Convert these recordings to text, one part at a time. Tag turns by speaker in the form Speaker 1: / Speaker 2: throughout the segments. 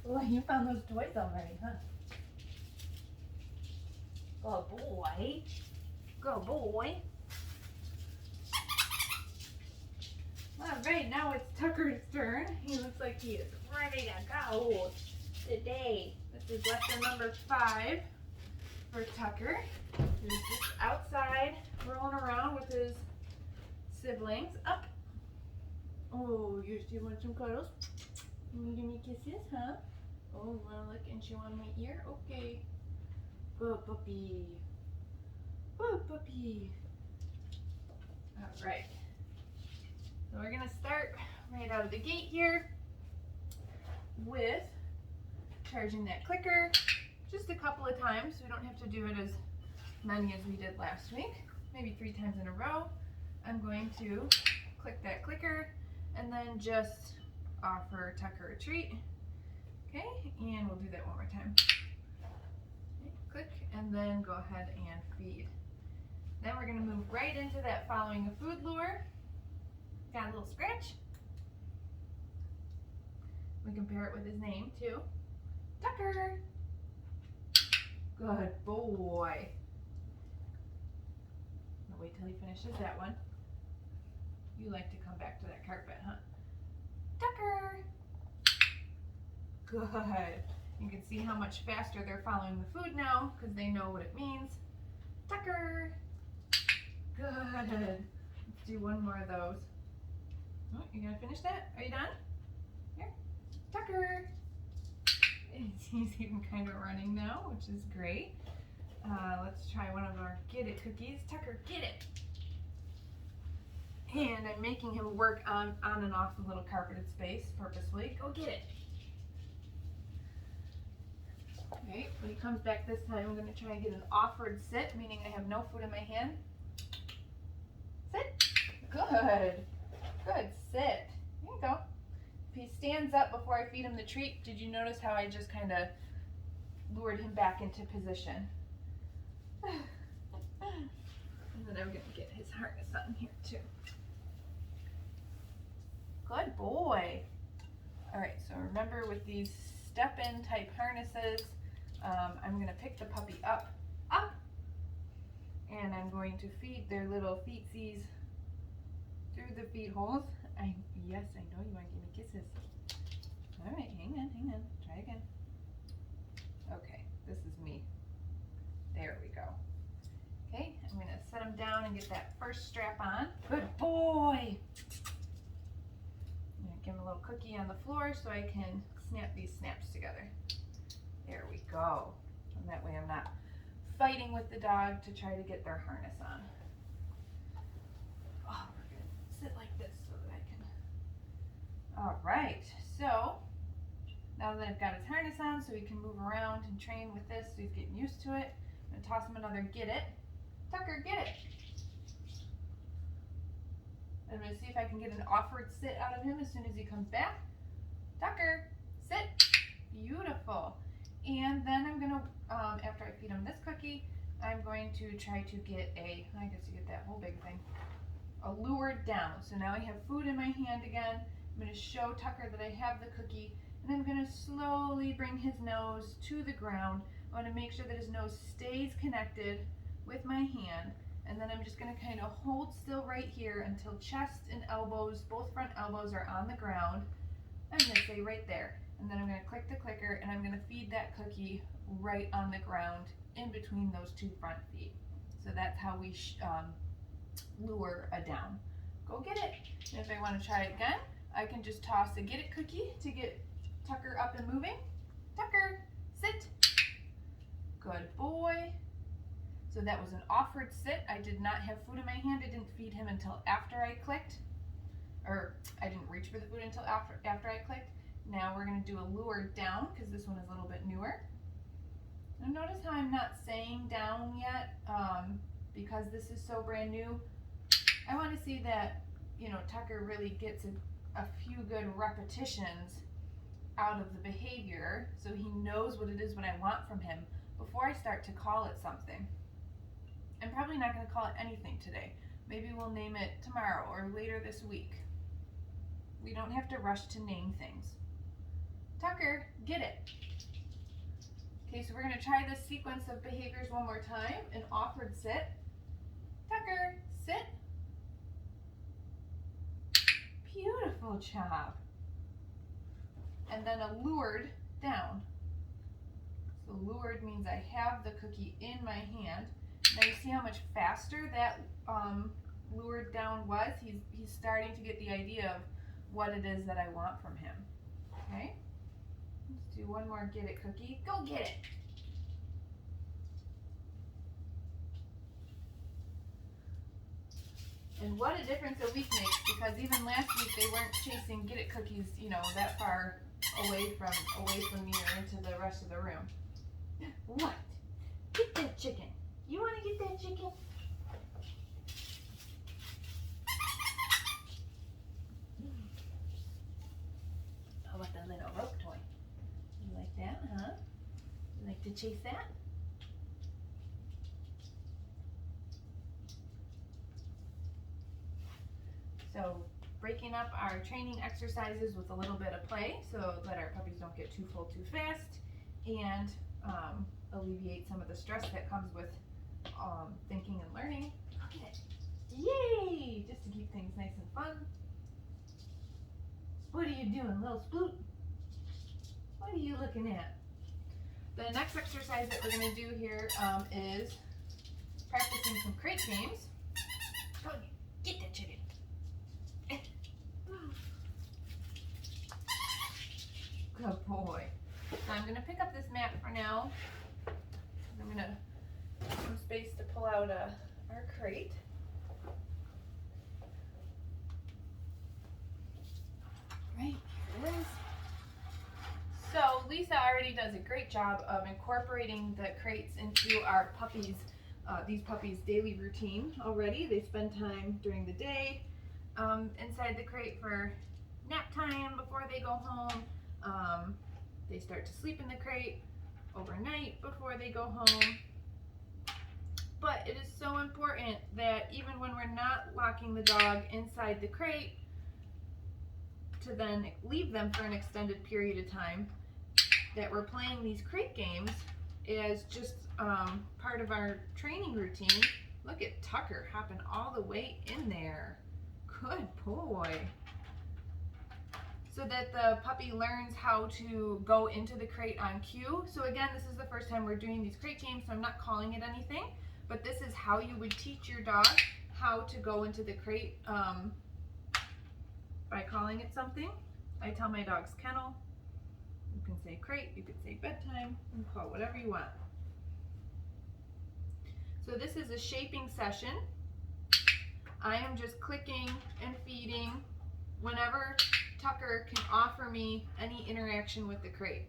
Speaker 1: Well, you found those toys already, huh? Good boy. Good boy. Alright, now it's Tucker's turn. He looks like he is ready to go today. This is lesson number 5 for Tucker. He's just outside rolling around with his siblings. Up. Oh, you want some cuddles? You give me kisses, huh? Oh, you want to lick and chew on my ear? Okay. Good puppy. Good puppy. Alright. So we're going to start right out of the gate here with charging that clicker just a couple of times. We don't have to do it as many as we did last week. Maybe 3 times in a row. I'm going to click that clicker and then just offer Tucker a treat. Okay, and we'll do that one more time. Okay, click, and then go ahead and feed. Then we're going to move right into that following a food lure. Got a little scratch. We can pair it with his name too. Tucker. Good boy. I'll wait till he finishes that one. You like to come back to that carpet, huh? Tucker. Good. You can see how much faster they're following the food now because they know what it means. Tucker. Good. Let's do one more of those. Oh, you gonna finish that? Are you done? Here. Tucker. He's even kind of running now, which is great. Let's try one of our Get It cookies. Tucker, get it. And I'm making him work on and off the little carpeted space purposely. Go get it. Alright, when he comes back this time, I'm going to try and get an offered sit, meaning I have no food in my hand. Sit. Good. Good. Sit. There you go. If he stands up before I feed him the treat, did you notice how I just kind of lured him back into position? And then I'm going to get his harness on here too. Good boy. Alright, so remember with these step-in type harnesses, I'm going to pick the puppy up, and I'm going to feed their little feetsies through the feet holes. Yes, I know you want to give me kisses. Alright, hang on, try again. Okay, this is me. There we go. Okay, I'm going to set him down and get that first strap on. Good boy! I'm going to give him a little cookie on the floor so I can snap these snaps together. There we go. And that way I'm not fighting with the dog to try to get their harness on. Oh, we're going to sit like this so that I can... Alright, so now that I've got his harness on so he can move around and train with this so he's getting used to it, I'm going to toss him another Get It. Tucker, get it! I'm going to see if I can get an offered sit out of him as soon as he comes back. Tucker, sit. Beautiful. And then I'm going to, after I feed him this cookie, I'm going to try to get I guess you get that whole big thing, a lure down. So now I have food in my hand again. I'm going to show Tucker that I have the cookie, and I'm going to slowly bring his nose to the ground. I want to make sure that his nose stays connected with my hand, and then I'm just going to kind of hold still right here until chest and elbows, both front elbows are on the ground. I'm going to say right there, and then I'm going to click the clicker and I'm going to feed that cookie right on the ground in between those 2 front feet. So that's how we lure a down. Go get it. And if I want to try it again, I can just toss a Get It cookie to get Tucker up and moving. Tucker, sit. Good boy. So that was an offered sit. I did not have food in my hand. I didn't feed him until after I clicked. Or I didn't reach for the food until after I clicked. Now we're going to do a lure down because this one is a little bit newer. And notice how I'm not saying down yet because this is so brand new. I want to see that, you know, Tucker really gets a few good repetitions out of the behavior so he knows what it is what I want from him before I start to call it something. I'm probably not going to call it anything today. Maybe we'll name it tomorrow or later this week. We don't have to rush to name things. Tucker, get it. Okay, so we're going to try this sequence of behaviors one more time. An offered sit. Tucker, sit. Beautiful job. And then a lured down. So lured means I have the cookie in my hand. Now you see how much faster that lured down was? He's starting to get the idea of what it is that I want from him. Okay? Let's do one more get it cookie. Go get it! And what a difference a week makes, because even last week they weren't chasing get it cookies, you know, that far away from me or into the rest of the room. What? Get that chicken. You want to get that chicken? How about the little rope toy? You like that, huh? You like to chase that? So breaking up our training exercises with a little bit of play so that our puppies don't get too full too fast, and alleviate some of the stress that comes with thinking and learning. Look at it. Yay! Just to keep things nice and fun. What are you doing, little Sploot? What are you looking at? The next exercise that we're going to do here is practicing some crate games. Go get that chicken. Good boy. So I'm going to pick up this mat for now. I'm going to have some space to pull out our crate. Right, here it is. So Lisa already does a great job of incorporating the crates into our puppies, these puppies' daily routine already. They spend time during the day inside the crate for nap time before they go home. They start to sleep in the crate overnight before they go home. But it is so important that even when we're not locking the dog inside the crate, to then leave them for an extended period of time, that we're playing these crate games as just part of our training routine. Look at Tucker hopping all the way in there. Good boy. So that the puppy learns how to go into the crate on cue. So again, this is the first time we're doing these crate games, so I'm not calling it anything, but this is how you would teach your dog how to go into the crate by calling it something. I tell my dogs kennel. You can say crate, you could say bedtime, you can call whatever you want. So this is a shaping session. I am just clicking and feeding whenever Tucker can offer me any interaction with the crate.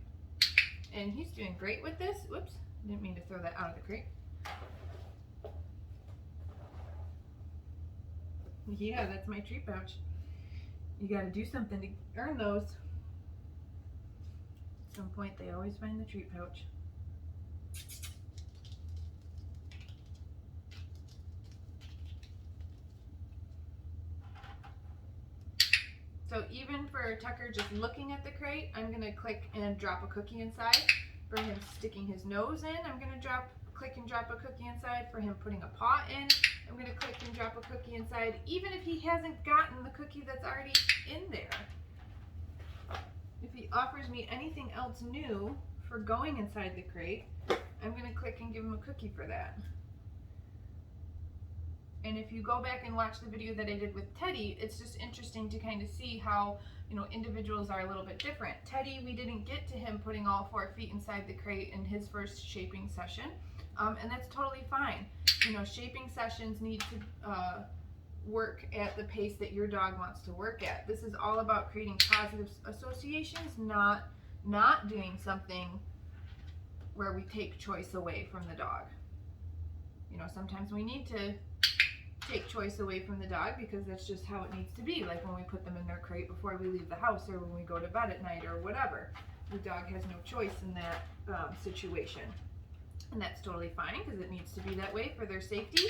Speaker 1: And he's doing great with this. Whoops, didn't mean to throw that out of the crate. Yeah, that's my treat pouch. You gotta do something to earn those. At some point they always find the treat pouch. So even for Tucker just looking at the crate, I'm gonna click and drop a cookie inside. For him sticking his nose in, I'm gonna click and drop a cookie inside. For him putting a paw in, I'm gonna click and drop a cookie inside, even if he hasn't gotten the cookie that's already in there. If he offers me anything else new for going inside the crate, I'm gonna click and give him a cookie for that. And if you go back and watch the video that I did with Teddy, it's just interesting to kind of see how, you know, individuals are a little bit different. Teddy, we didn't get to him putting all 4 feet inside the crate in his first shaping session, and that's totally fine. You know, shaping sessions need to work at the pace that your dog wants to work at. This is all about creating positive associations, not doing something where we take choice away from the dog. You know, sometimes we need to take choice away from the dog because that's just how it needs to be. Like when we put them in their crate before we leave the house, or when we go to bed at night, or whatever. The dog has no choice in that situation. And that's totally fine because it needs to be that way for their safety.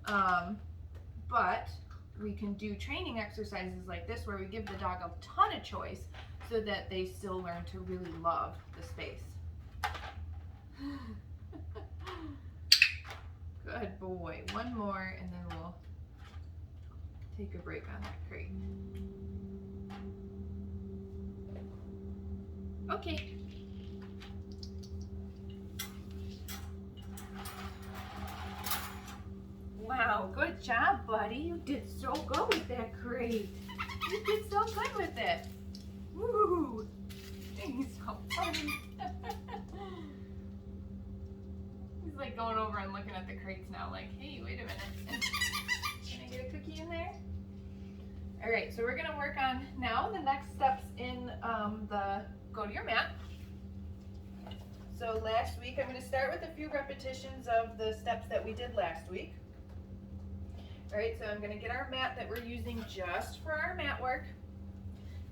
Speaker 1: But we can do training exercises like this where we give the dog a ton of choice so that they still learn to really love the space. Good boy. One more and then we'll take a break on that crate. Okay. Wow, good job, buddy. You did so good with that crate. You did so good with it. Woo! He's so funny. He's like going over and looking at the crates now like, hey, wait a minute. Can I get a cookie in there? All right, so we're gonna work on now the next steps in the go to your mat. So last week, I'm gonna start with a few repetitions of the steps that we did last week. All right, so I'm gonna get our mat that we're using just for our mat work.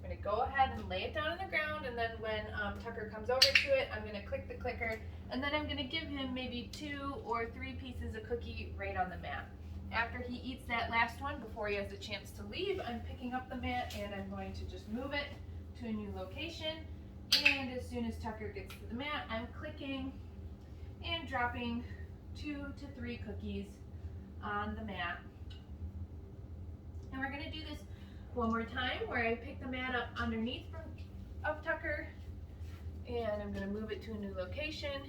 Speaker 1: I'm gonna go ahead and lay it down on the ground, and then when Tucker comes over to it, I'm gonna click the clicker, and then I'm gonna give him maybe 2 or 3 pieces of cookie right on the mat. After he eats that last one, before he has a chance to leave, I'm picking up the mat and I'm going to just move it to a new location. And as soon as Tucker gets to the mat, I'm clicking and dropping 2 to 3 cookies on the mat. And we're gonna do this one more time where I pick the mat up underneath of Tucker and I'm gonna move it to a new location.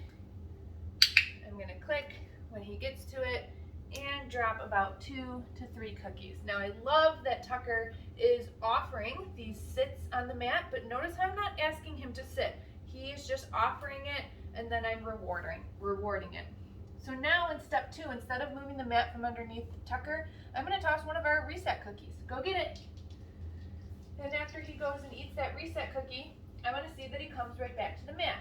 Speaker 1: I'm gonna click when he gets to it and drop about 2 to 3 cookies. Now I love that Tucker is offering these sits on the mat, but notice I'm not asking him to sit. He is just offering it and then I'm rewarding it. So now in step 2, instead of moving the mat from underneath Tucker, I'm gonna toss one of our reset cookies. Go get it. And after he goes and eats that reset cookie, I wanna see that he comes right back to the mat.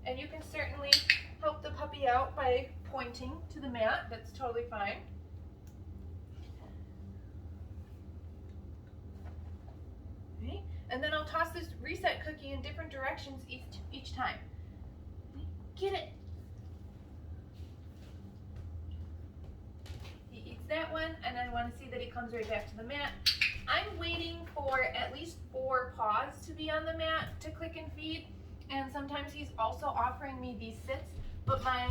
Speaker 1: And you can certainly help the puppy out by pointing to the mat. That's totally fine. Okay. And then I'll toss this reset cookie in different directions each time. Get it. He eats that one, and I want to see that he comes right back to the mat. I'm waiting for at least 4 paws to be on the mat to click and feed. And sometimes he's also offering me these sits, but my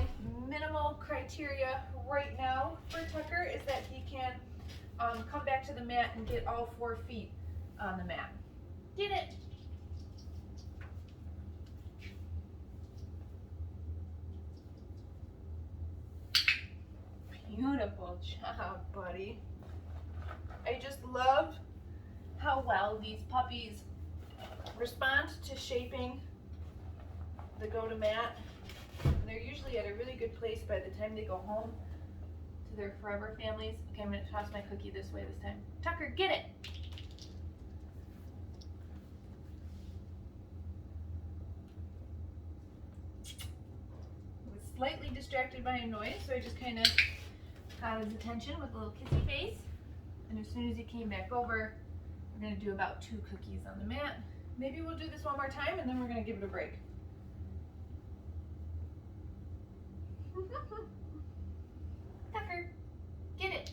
Speaker 1: minimal criteria right now for Tucker is that he can come back to the mat and get all 4 feet on the mat. Get it! Beautiful job, buddy. I just love how well these puppies respond to shaping the go-to mat. And they're usually at a really good place by the time they go home to their forever families. Okay, I'm gonna toss my cookie this way this time. Tucker, get it! I was slightly distracted by a noise, so I just kind of got his attention with a little kissy face. And as soon as he came back over, we're gonna do about 2 cookies on the mat. Maybe we'll do this one more time and then we're gonna give it a break. Tucker, get it.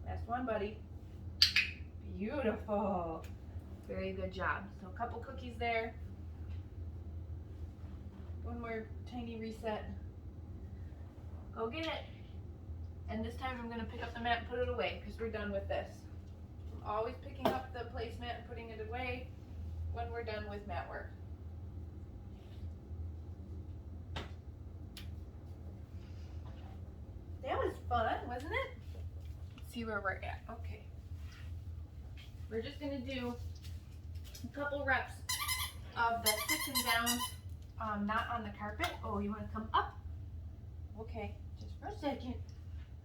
Speaker 1: Last one, buddy. Beautiful. Very good job. So a couple cookies there. One more tiny reset. Go get it. And this time I'm going to pick up the mat and put it away because we're done with this. I'm always picking up the placemat and putting it away when we're done with mat work. That was fun, wasn't it? Let's see where we're at. Okay. We're just going to do a couple reps of the sits and downs, not on the carpet. Oh, you want to come up? Okay, just for a second.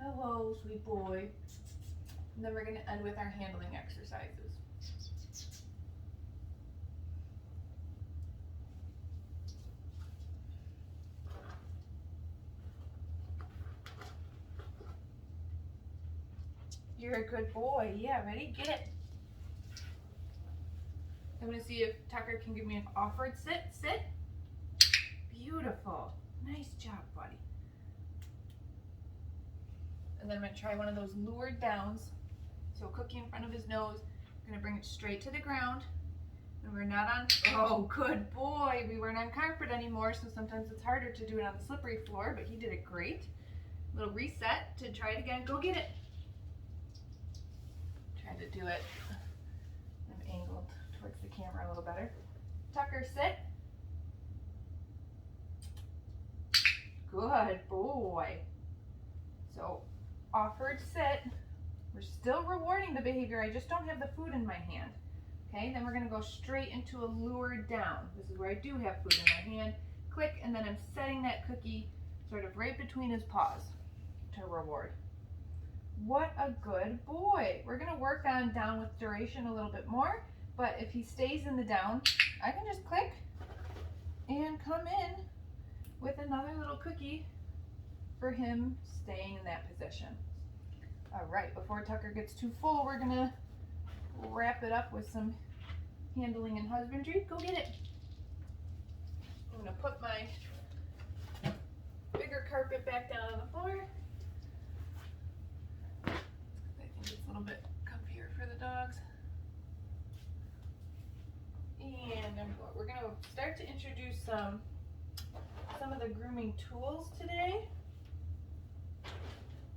Speaker 1: Hello, sweet boy. And then we're going to end with our handling exercises. You're a good boy. Yeah, ready? Get it. I'm going to see if Tucker can give me an offered sit. Sit. Beautiful. Nice job, buddy. And then I'm going to try one of those lured downs. So cookie in front of his nose. We're gonna bring it straight to the ground. And we're not on, oh good boy, we weren't on carpet anymore, so sometimes it's harder to do it on the slippery floor, but he did it great. Little reset to try it again. Go get it. Try to do it. I'm angled towards the camera a little better. Tucker, sit. Good boy. So offered sit. We're still rewarding the behavior. I just don't have the food in my hand. Okay, then we're gonna go straight into a lure down. This is where I do have food in my hand. Click, and then I'm setting that cookie sort of right between his paws to reward. What a good boy. We're gonna work on down with duration a little bit more, but if he stays in the down, I can just click and come in with another little cookie for him staying in that position. All right, before Tucker gets too full, we're gonna wrap it up with some handling and husbandry. Go get it. I'm gonna put my bigger carpet back down on the floor. I think it's a little bit comfier for the dogs. And we're gonna start to introduce some of the grooming tools today.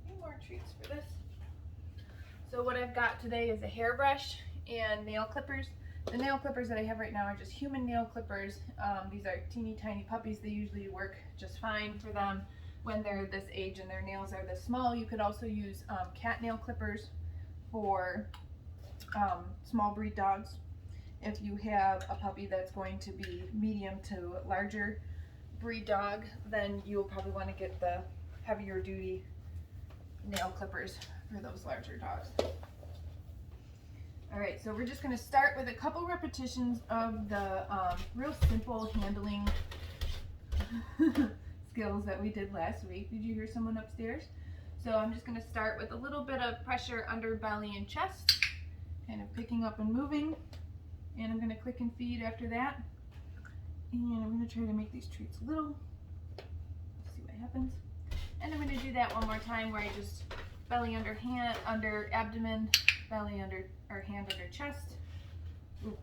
Speaker 1: Any more treats for this? So what I've got today is a hairbrush and nail clippers. The nail clippers that I have right now are just human nail clippers. These are teeny tiny puppies. They usually work just fine for them when they're this age and their nails are this small. You could also use cat nail clippers for small breed dogs. If you have a puppy that's going to be medium to larger breed dog, then you'll probably want to get the heavier duty nail clippers for those larger dogs. All right, so we're just going to start with a couple repetitions of the real simple handling skills that we did last week. Did you hear someone upstairs? So I'm just going to start with a little bit of pressure under belly and chest, kind of picking up and moving. And I'm going to click and feed after that. And I'm going to try to make these treats little. Let's see what happens. And I'm going to do that one more time where I just belly under hand, under abdomen, belly under, or hand under chest. Ooh,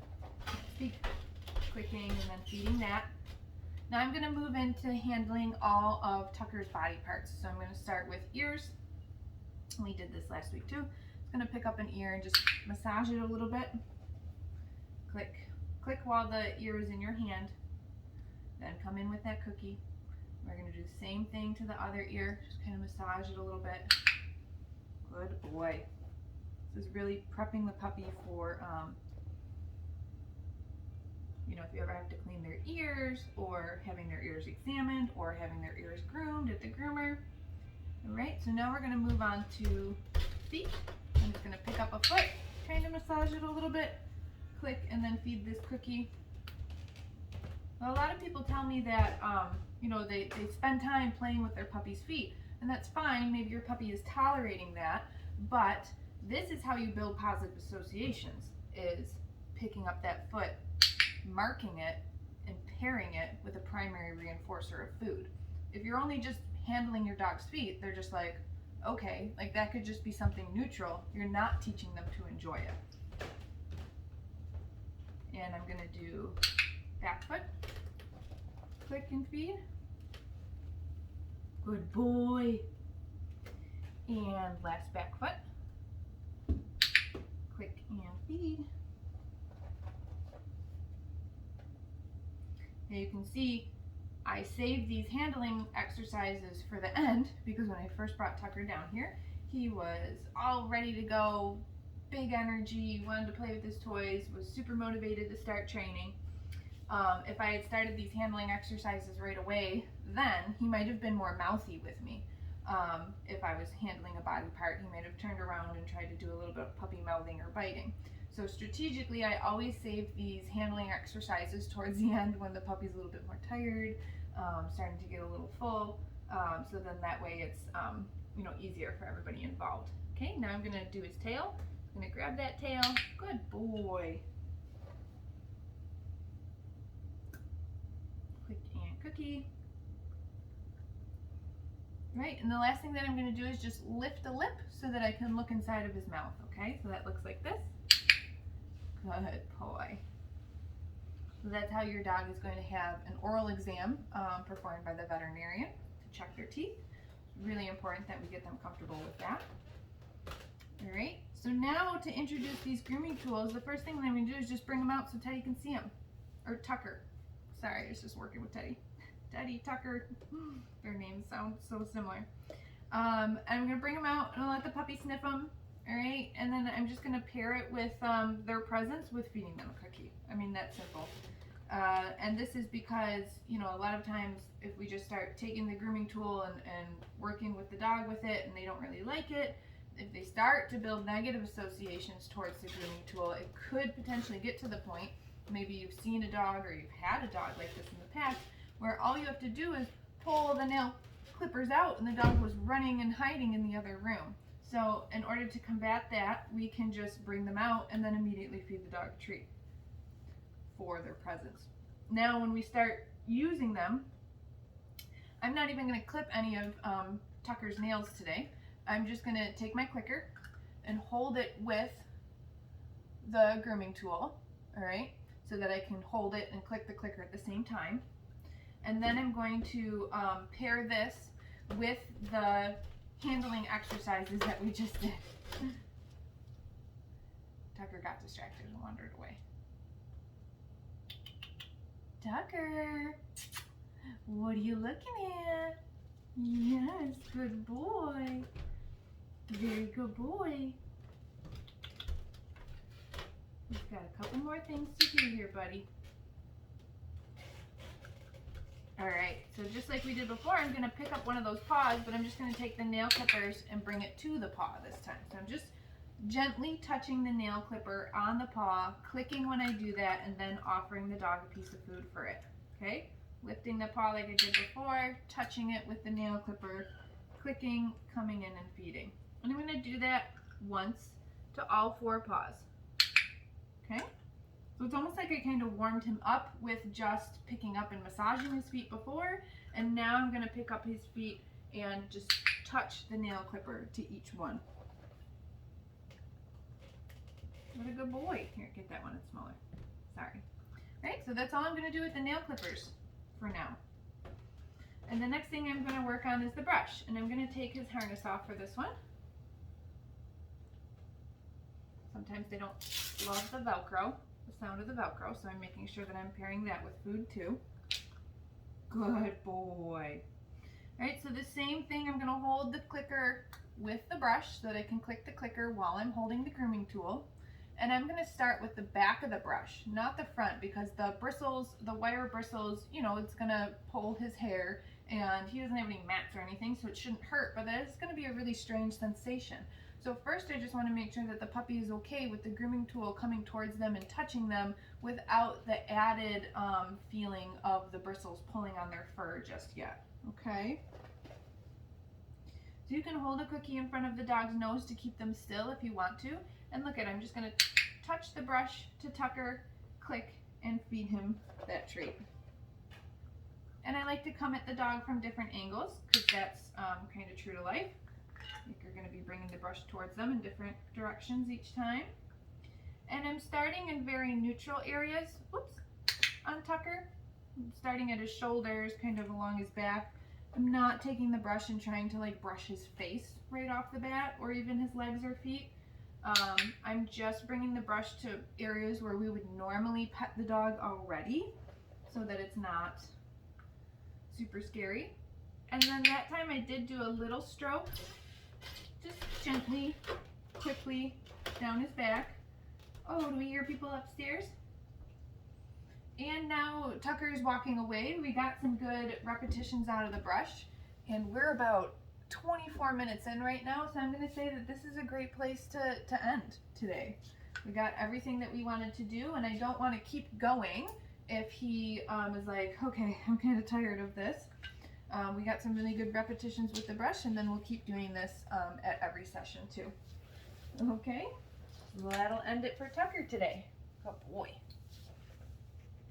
Speaker 1: can't speak. Clicking and then feeding that. Now I'm going to move into handling all of Tucker's body parts. So I'm going to start with ears. We did this last week too. I'm going to pick up an ear and just massage it a little bit. Click. Click while the ear is in your hand. Then come in with that cookie. We're going to do the same thing to the other ear. Just kind of massage it a little bit. Good boy. This is really prepping the puppy for, you know, if you ever have to clean their ears, or having their ears examined, or having their ears groomed at the groomer. All right, so now we're going to move on to feet. I'm just going to pick up a foot, kind of massage it a little bit, click, and then feed this cookie. Well, a lot of people tell me that, you know, they spend time playing with their puppy's feet, and that's fine. Maybe your puppy is tolerating that, but this is how you build positive associations, is picking up that foot, marking it, and pairing it with a primary reinforcer of food. If you're only just handling your dog's feet, they're just like, okay, like that could just be something neutral. You're not teaching them to enjoy it. And I'm gonna do back foot, click and feed. Good boy. And last back foot, click and feed. Now you can see I saved these handling exercises for the end, because when I first brought Tucker down here, he was all ready to go, big energy, wanted to play with his toys, was super motivated to start training. If I had started these handling exercises right away, then he might have been more mouthy with me. If I was handling a body part, he might have turned around and tried to do a little bit of puppy mouthing or biting. So strategically, I always save these handling exercises towards the end when the puppy's a little bit more tired, starting to get a little full, so then that way it's you know, easier for everybody involved. Okay, now I'm gonna do his tail. I'm gonna grab that tail. Good boy. Click and cookie. Right, and the last thing that I'm going to do is just lift a lip so that I can look inside of his mouth, okay? So that looks like this. Good boy. So that's how your dog is going to have an oral exam performed by the veterinarian to check their teeth. It's really important that we get them comfortable with that. All right, so now to introduce these grooming tools, the first thing that I'm going to do is just bring them out so Teddy can see them. Or Tucker. Sorry, I was just working with Teddy. Teddy, Tucker, their names sound so similar. I'm going to bring them out and I'll let the puppy sniff them, all right? And then I'm just going to pair it with their presence with feeding them a cookie. I mean, that's simple. And this is because, you know, a lot of times if we just start taking the grooming tool and working with the dog with it and they don't really like it, if they start to build negative associations towards the grooming tool, it could potentially get to the point, maybe you've seen a dog or you've had a dog like this in the past, where all you have to do is pull the nail clippers out and the dog was running and hiding in the other room. So in order to combat that, we can just bring them out and then immediately feed the dog a treat for their presence. Now when we start using them, I'm not even going to clip any of Tucker's nails today. I'm just going to take my clicker and hold it with the grooming tool, all right, so that I can hold it and click the clicker at the same time. And then I'm going to pair this with the handling exercises that we just did. Tucker got distracted and wandered away. Tucker, what are you looking at? Yes, good boy. Very good boy. We've got a couple more things to do here, buddy. Alright, so just like we did before, I'm going to pick up one of those paws, but I'm just going to take the nail clippers and bring it to the paw this time. So I'm just gently touching the nail clipper on the paw, clicking when I do that, and then offering the dog a piece of food for it. Okay? Lifting the paw like I did before, touching it with the nail clipper, clicking, coming in and feeding. And I'm going to do that once to all 4 paws. Okay? So it's almost like I kind of warmed him up with just picking up and massaging his feet before, and now I'm going to pick up his feet and just touch the nail clipper to each one. What a good boy. Here, get that one, it's smaller. Sorry. Right, so that's all I'm going to do with the nail clippers for now. And the next thing I'm going to work on is the brush, and I'm going to take his harness off for this one. Sometimes they don't love the Velcro, the sound of the Velcro, so I'm making sure that I'm pairing that with food too. Good boy. Alright, so the same thing, I'm going to hold the clicker with the brush so that I can click the clicker while I'm holding the grooming tool. And I'm going to start with the back of the brush, not the front, because the bristles, the wire bristles, you know, it's going to pull his hair, and he doesn't have any mats or anything, so it shouldn't hurt, but that is going to be a really strange sensation. So first I just want to make sure that the puppy is okay with the grooming tool coming towards them and touching them without the added feeling of the bristles pulling on their fur just yet. Okay? So you can hold a cookie in front of the dog's nose to keep them still if you want to. And look at, I'm just going to touch the brush to Tucker, click, and feed him that treat. And I like to come at the dog from different angles because that's kind of true to life. Like you're going to be bringing the brush towards them in different directions each time. And I'm starting in very neutral areas, whoops, on Tucker. I'm starting at his shoulders, kind of along his back. I'm not taking the brush and trying to like brush his face right off the bat or even his legs or feet. I'm just bringing the brush to areas where we would normally pet the dog already so that it's not super scary. And then that time I did do a little stroke, just gently, quickly down his back. Oh, do we hear people upstairs? And now Tucker is walking away. We got some good repetitions out of the brush, and we're about 24 minutes in right now, so I'm going to say that this is a great place to end today. We got everything that we wanted to do, and I don't want to keep going if he is like, okay, I'm kind of tired of this. We got some really good repetitions with the brush, and then we'll keep doing this at every session too. Okay, well, that'll end it for Tucker today. Good boy.